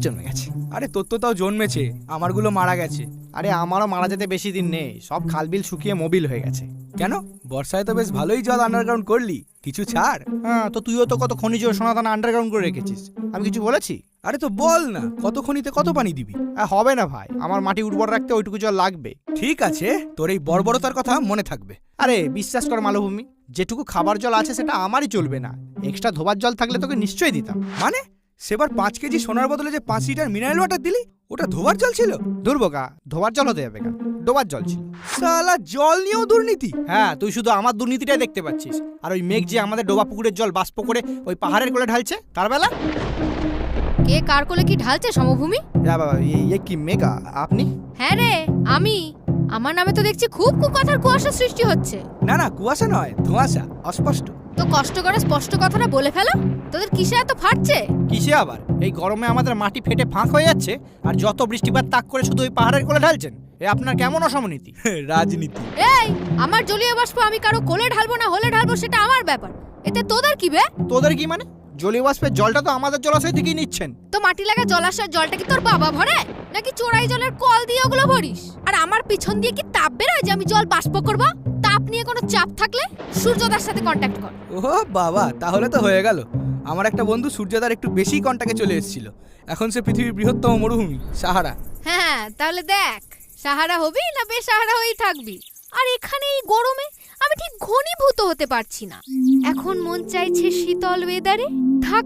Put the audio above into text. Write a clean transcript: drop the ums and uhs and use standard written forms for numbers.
জন্মে গেছে। আরে তোর তো তাও জন্মেছে, আমারগুলো মারা গেছে। আরে আমারও মারা যেতে বেশি দিন নেই, সব খালবিল শুকিয়ে মোবিল হয়ে গেছে। কেন, বর্ষায় তো বেশ ভালোই জল আন্ডারগ্রাউন্ড করলি, কিছু ছাড়। হ্যাঁ, তো তুইও তো কত খনিজ সোনাদানা আন্ডারগ্রাউন্ড করে রেখেছিস, আমি কিছু বলেছি? আরে তো বল না, কত খনিতে কত পানি দিবি? হবে না ভাই, আমার মাটি উর্বর রাখতে ওইটুকু জল লাগবে। ঠিক আছে, তোর এই বর্বরতার কথা মনে থাকবে। আরে বিশ্বাস কর মালভূমি, যেটুকু খাবার জল আছে সেটা আমারই চলবে না, এক্সট্রা ধোবার জল থাকলে তোকে নিশ্চয়ই দিতাম। মানে সেবার 5 কেজি সোনার বদলে যে 5 লিটার মিনারেল ওয়াটার দিলি, ওটা ধোবার জল ছিল? দুর্বোকা, ধোবার জল হতে যাবে কেন, ডোবার জল ছিল। শালা জল নিয়েও দুর্নীতি? হ্যাঁ, তুই শুধু আমার দুর্নীতিটাই দেখতে পাচ্ছিস, আর ওই মেঘ যে আমাদের ডোবা পুকুরের জল বাষ্প করে ওই পাহাড়ের কোলে ঢালছে তার বেলা। কে কার কোলে কি ঢালছে সমভূমি? বাবা, কি মেঘা আপনি? হ্যাঁ রে, আমি। আমার নামে তো দেখছি খুব কুকথার কুয়াশা সৃষ্টি হচ্ছে। না না, কুয়াশা নয়, ধোঁয়াশা, অস্পষ্ট। তো কষ্ট করে স্পষ্ট কথাটা বলে ফেলো, তোদের কিসে এত ফাটছে? কিসে আবার? এই গরমে আমাদের মাটি ফেটে ফাঁক হয়ে যাচ্ছে, আর যত বৃষ্টিপাত তাক করে শুধু ওই পাহাড়ের কোলে ঢালছেন। এ আপনার কেমন অসমনীতি? রাজনীতি। এই, আমার জলীয় বাষ্প আমি কারো কোলে ঢালবো না হলে ঢালবো সেটা আমার ব্যাপার, এতে তোদের কি বে? তোদের কি মানে? জলীয় বাষ্পের জলটা তো আমাদের জলাশয় থেকেই নিচ্ছেন। তো মাটি লাগা জলাশয়ের জলটা কি তোর বাবা ভরে, নাকি চোরাই জলের কল দিয়ে ওগুলো ভরিস? আর আমার পিছন দিয়ে কি তাপ বেরোয় যে আমি জল বাষ্প করব? তাপ নিয়ে কোনো চাপ থাকলে সূর্যদার সাথে কন্ট্যাক্ট কর। ও বাবা, তাহলে তো হয়ে গেল। আমার একটা বন্ধু সূর্যদার একটু বেশি কন্টাক্টে চলে এসেছিল, এখন সে পৃথিবীর বৃহত্তম মরুভূমি সাহারা। হ্যাঁ, তাহলে দেখ সাহারা হবি না বেসাহারা হয়েই থাকবি। আর এখানে এই গরমে আমি ঠিক ঘনীভূত হতে পারছি না। এখন মন চাইছে শীতল ওয়েদারে থাক।